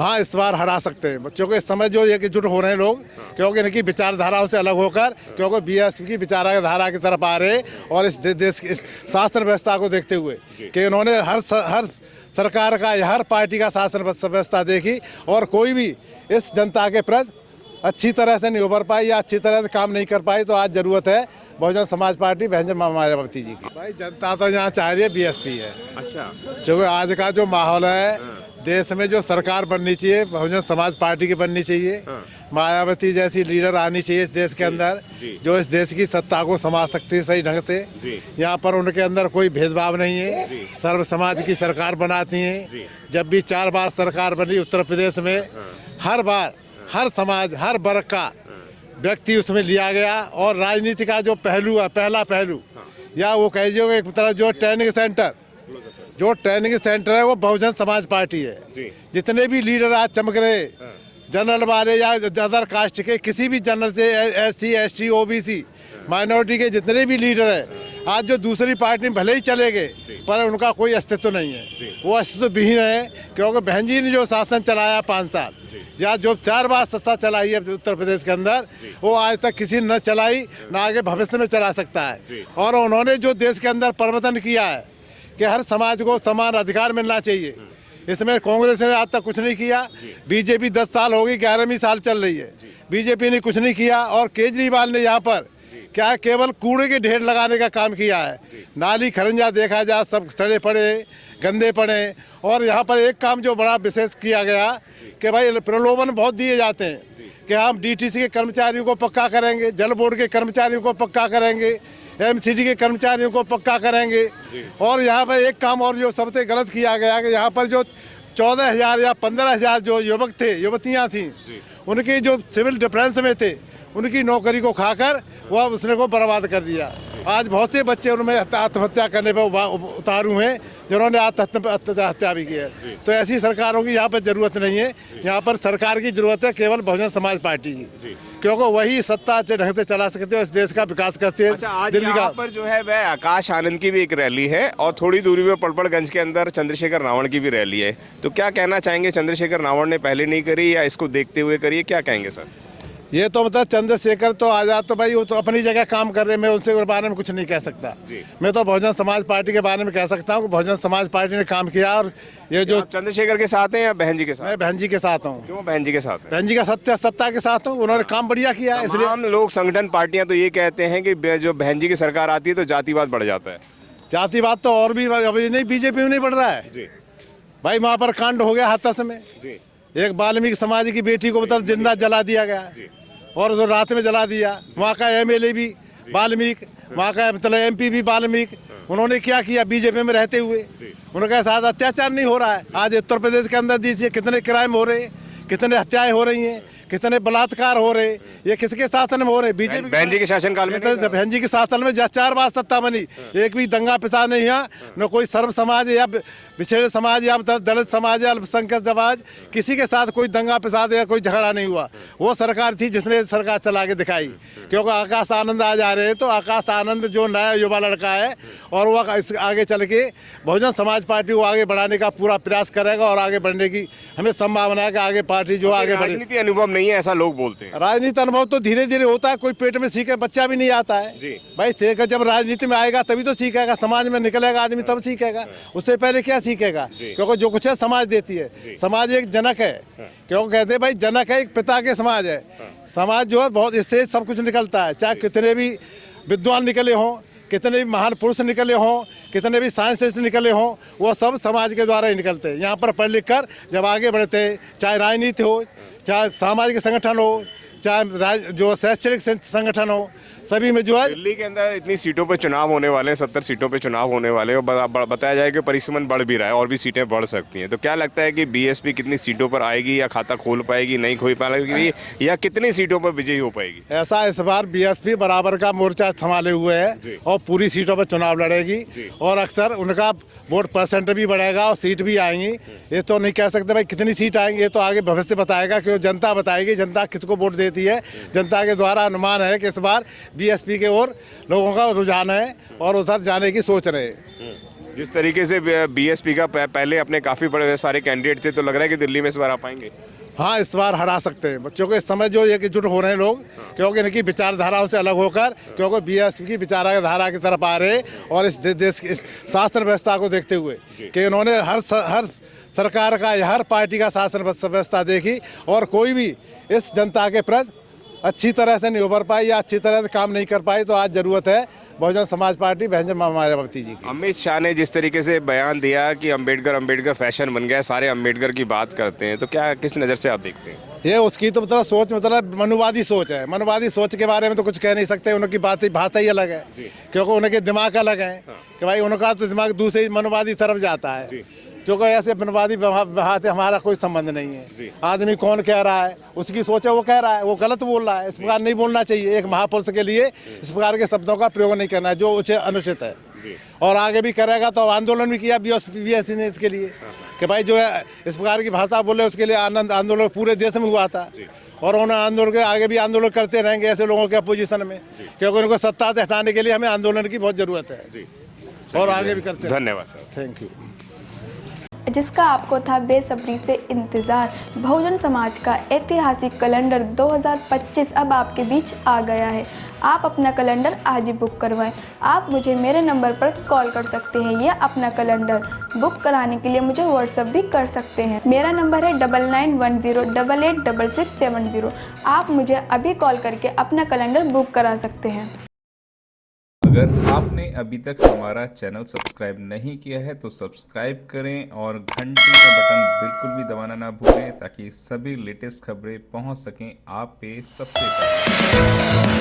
हाँ इस बार हरा सकते हैं बच्चों को। इस समय जो एकजुट हो रहे हैं लोग, क्योंकि इनकी विचारधाराओं से अलग होकर, क्योंकि बीएसपी की विचारधारा की तरफ आ रहे और इस देश की इस शासन व्यवस्था को देखते हुए कि इन्होंने हर सरकार का या हर पार्टी का शासन व्यवस्था देखी और कोई भी इस जनता के प्रति अच्छी तरह से नहीं उभर पाई या अच्छी तरह से काम नहीं कर पाई। तो आज जरूरत है बहुजन समाज पार्टी बहन मायावती जी की। भाई जनता तो यहाँ चाह रही है बीएसपी है। अच्छा, जो आज का जो माहौल है देश में, जो सरकार बननी चाहिए बहुजन समाज पार्टी की बननी चाहिए। मायावती जैसी लीडर आनी चाहिए इस देश के अंदर, जो इस देश की सत्ता को संभाल सकती है सही ढंग से। यहाँ पर उनके अंदर कोई भेदभाव नहीं है, सर्व समाज की सरकार बनाती हैं। जब भी 4 बार सरकार बनी उत्तर प्रदेश में, हर बार हर समाज हर वर्ग का व्यक्ति उसमें लिया गया। और राजनीति का जो पहलू है, पहला पहलू या वो कह जो एक तरह जो ट्रेनिंग सेंटर है वो बहुजन समाज पार्टी है। जितने भी लीडर आज चमक रहे, जनरल वाले या अदर कास्ट के किसी भी जनरल से, SC ST OBC माइनॉरिटी के जितने भी लीडर हैं, आज जो दूसरी पार्टी में भले ही चले गए पर उनका कोई अस्तित्व नहीं है, वो अस्तित्व विहीन है। क्योंकि बहन जी ने जो शासन चलाया 5 साल या जो 4 बार सत्ता चलाई है उत्तर प्रदेश के अंदर, वो आज तक किसी ने न चलाई न आगे भविष्य में चला सकता है। और उन्होंने जो देश के अंदर परिवर्तन किया है कि हर समाज को समान अधिकार मिलना चाहिए, इसमें कांग्रेस ने आज तक कुछ नहीं किया। बीजेपी 10 साल हो गई, 11वीं साल चल रही है, बीजेपी ने कुछ नहीं किया। और केजरीवाल ने यहाँ पर क्या है, केवल कूड़े के ढेर लगाने का काम किया है। नाली खरंजा देखा जाए सब सड़े पड़े गंदे पड़े। और यहाँ पर एक काम जो बड़ा विशेष किया गया कि भाई प्रलोभन बहुत दिए जाते हैं कि हम DTC के कर्मचारियों को पक्का करेंगे, जल बोर्ड के कर्मचारियों को पक्का करेंगे, MCD के कर्मचारियों को पक्का करेंगे। और यहाँ पर एक काम और जो सबसे गलत किया गया कि यहाँ पर जो 14,000 या 15,000 जो युवक थे, युवतियाँ थीं, उनकी जो सिविल डिफेंस में थे, उनकी नौकरी को खाकर वह उसने को बर्बाद कर दिया। आज बहुत से बच्चे उनमें आत्महत्या करने पर उतारू हैं, जिन्होंने आत्महत्या भी की है। तो ऐसी सरकारों की यहाँ पर जरूरत नहीं है। यहाँ पर सरकार की जरूरत है केवल बहुजन समाज पार्टी की, क्योंकि वही सत्ता अच्छे ढंग से चला सकते हैं, इस देश का विकास करते हैं। अच्छा, आज यहाँ पर जो है वह आकाश आनंद की भी एक रैली है और थोड़ी दूरी पे पड़पड़गंज के अंदर चंद्रशेखर रावण की भी रैली है। तो क्या कहना चाहेंगे, चंद्रशेखर रावण ने पहले नहीं करी या इसको देखते हुए करी, क्या कहेंगे सर? ये तो मतलब चंद्रशेखर तो आजाद तो भाई वो तो अपनी जगह काम कर रहे हैं, मैं उनसे बारे में कुछ नहीं कह सकता। मैं तो बहुजन समाज पार्टी के बारे में कह सकता हूँ कि बहुजन समाज पार्टी ने काम किया। और ये जो चंद्रशेखर के साथ हैं या बहन जी के साथ? मैं बहन जी के साथ हूँ। क्यों बहन जी के साथ? बहन जी का सत्ता के साथ हूँ, उन्होंने काम बढ़िया किया है। इसलिए हम लोग संगठन पार्टियां तो ये कहते हैं कि जो बहन जी की सरकार आती है तो जातिवाद बढ़ जाता है। जातिवाद तो और भी अभी नहीं, बीजेपी में नहीं बढ़ रहा है भाई। वहाँ पर कांड हो गया हाथरस में, एक वाल्मीकि समाज की बेटी को मतलब जिंदा जला दिया गया और जो रात में जला दिया। वहाँ का MLA भी वाल्मीकि, वहाँ का मतलब MP भी वाल्मीकि। उन्होंने क्या किया बीजेपी में रहते हुए? उनके साथ अत्याचार नहीं हो रहा है? आज उत्तर प्रदेश के अंदर दीजिए कितने क्राइम हो रहे हैं, कितने हत्याएं हो रही हैं, कितने बलात्कार हो रहे, ये किसके शासन में हो रहे? बीजेपी बहन जी के शासनकाल में। बहन जी के शासन में 4 बार सत्ता बनी, एक भी दंगा फसाद नहीं है। न कोई सर्व समाज या पिछड़े समाज या दलित समाज या अल्पसंख्यक समाज, किसी के साथ कोई दंगा फसाद या कोई झगड़ा नहीं हुआ। वो सरकार थी जिसने सरकार चला के दिखाई। क्योंकि आकाश आनंद आ जा रहे हैं, तो आकाश आनंद जो नया युवा लड़का है और वो आगे चल के बहुजन समाज पार्टी को आगे बढ़ाने का पूरा प्रयास करेगा और आगे बढ़ने की हमें संभावना है कि आगे पार्टी जो आगे बढ़े। राजनीति अनुभव नहीं है ऐसा लोग बोलते हैं। राजनीति अनुभव तो धीरे धीरे होता है, कोई पेट में सीखे बच्चा भी नहीं आता है भाई। सीख जब राजनीति में आएगा तभी तो सीखेगा, समाज में निकलेगा आदमी तब सीखेगा, उससे पहले क्या सीखेगा? क्योंकि जो कुछ है समाज देती है। समाज एक जनक है, क्योंकि कहते हैं भाई जनक है, एक पिता के समाज है। समाज जो है बहुत, इससे सब कुछ निकलता है। चाहे कितने भी विद्वान निकले हों, कितने भी महान पुरुष निकले हों, कितने भी साइंटिस्ट निकले हों, वो सब समाज के द्वारा ही निकलते हैं। यहाँ पर पढ़ लिख कर जब आगे बढ़ते हैं, चाहे राजनीति हो, चाहे सामाजिक संगठन हो, चाहे जो शैक्षणिक संगठन हो, सभी में जो है। दिल्ली के अंदर इतनी सीटों पर चुनाव होने वाले हैं, 70 सीटों पर चुनाव होने वाले हैं, बताया जाए कि परिसीमन बढ़ भी रहा है और भी सीटें बढ़ सकती हैं। तो क्या लगता है कि बीएसपी कितनी सीटों पर आएगी, या खाता खोल पाएगी, नहीं खोल पाएगी, या कितनी सीटों पर विजयी हो पाएगी? ऐसा इस बार बीएसपी बराबर का मोर्चा संभाले हुए है और पूरी सीटों पर चुनाव लड़ेगी और अक्सर उनका वोट परसेंट भी बढ़ेगा और सीट भी आएंगी। ये तो नहीं कह सकते भाई कितनी सीट आएंगी, ये तो आगे भविष्य बताएगा, क्योंकि जनता बताएगी जनता किसको वोट देती है। जनता के द्वारा अनुमान है कि इस बार बीएसपी के ओर लोगों का रुझान है और उधर जाने की सोच रहे हैं। जिस तरीके से बीएसपी का पहले अपने काफ़ी बड़े सारे कैंडिडेट थे, तो लग रहा है कि दिल्ली में इस बार आ पाएंगे। हाँ, इस बार हरा सकते हैं बच्चों को। इस समय जो एकजुट हो रहे हैं लोग, क्योंकि इनकी विचारधाराओं से अलग होकर, क्योंकि बीएसपी की विचारधारा की तरफ आ रहे और इस देश की इस शासन व्यवस्था को देखते हुए कि इन्होंने हर सरकार का या हर पार्टी का शासन व्यवस्था देखी और कोई भी इस जनता के प्रति अच्छी तरह से नहीं उभर पाई या अच्छी तरह से काम नहीं कर पाई। तो आज ज़रूरत है बहुजन समाज पार्टी बहन मायावती जी की। अमित शाह ने जिस तरीके से बयान दिया कि अंबेडकर फैशन बन गया, सारे अंबेडकर की बात करते हैं, तो क्या किस नज़र से आप देखते हैं? ये उसकी तो मतलब सोच, मतलब मनुवादी सोच है। मनुवादी सोच के बारे में तो कुछ कह नहीं सकते, उनकी भाषा ही अलग है, क्योंकि उनके दिमाग अलग है कि भाई उनका तो दिमाग दूसरे मनुवादी तरफ जाता है, क्योंकि ऐसे मनवादी वहाँ से हमारा कोई संबंध नहीं है। आदमी कौन कह रहा है, उसकी सोच है, वो कह रहा है, वो गलत बोल रहा है। इस प्रकार नहीं बोलना चाहिए। एक महापुरुष के लिए इस प्रकार के शब्दों का प्रयोग नहीं करना है जो उचित अनुचित है। और आगे भी करेगा तो आंदोलन भी किया बीएसपी ने इसके लिए कि भाई जो है इस प्रकार की भाषा बोले, उसके लिए आंदोलन पूरे देश में हुआ था और उन्होंने आंदोलन के आगे भी आंदोलन करते रहेंगे ऐसे लोगों के अपोजिशन में, क्योंकि उनको सत्ता से हटाने के लिए हमें आंदोलन की बहुत ज़रूरत है और आगे भी करते हैं। धन्यवाद सर। Thank you. जिसका आपको था बेसब्री से इंतज़ार, बहुजन समाज का ऐतिहासिक कैलेंडर 2025 अब आपके बीच आ गया है। आप अपना कैलेंडर आज ही बुक करवाएं। आप मुझे मेरे नंबर पर कॉल कर सकते हैं या अपना कैलेंडर बुक कराने के लिए मुझे व्हाट्सएप भी कर सकते हैं। मेरा नंबर है 9910886670। आप मुझे अभी कॉल करके अपना कैलेंडर बुक करा सकते हैं। अगर आपने अभी तक हमारा चैनल सब्सक्राइब नहीं किया है तो सब्सक्राइब करें और घंटी का बटन बिल्कुल भी दबाना ना भूलें, ताकि सभी लेटेस्ट खबरें पहुंच सकें आप पे सबसे पहले।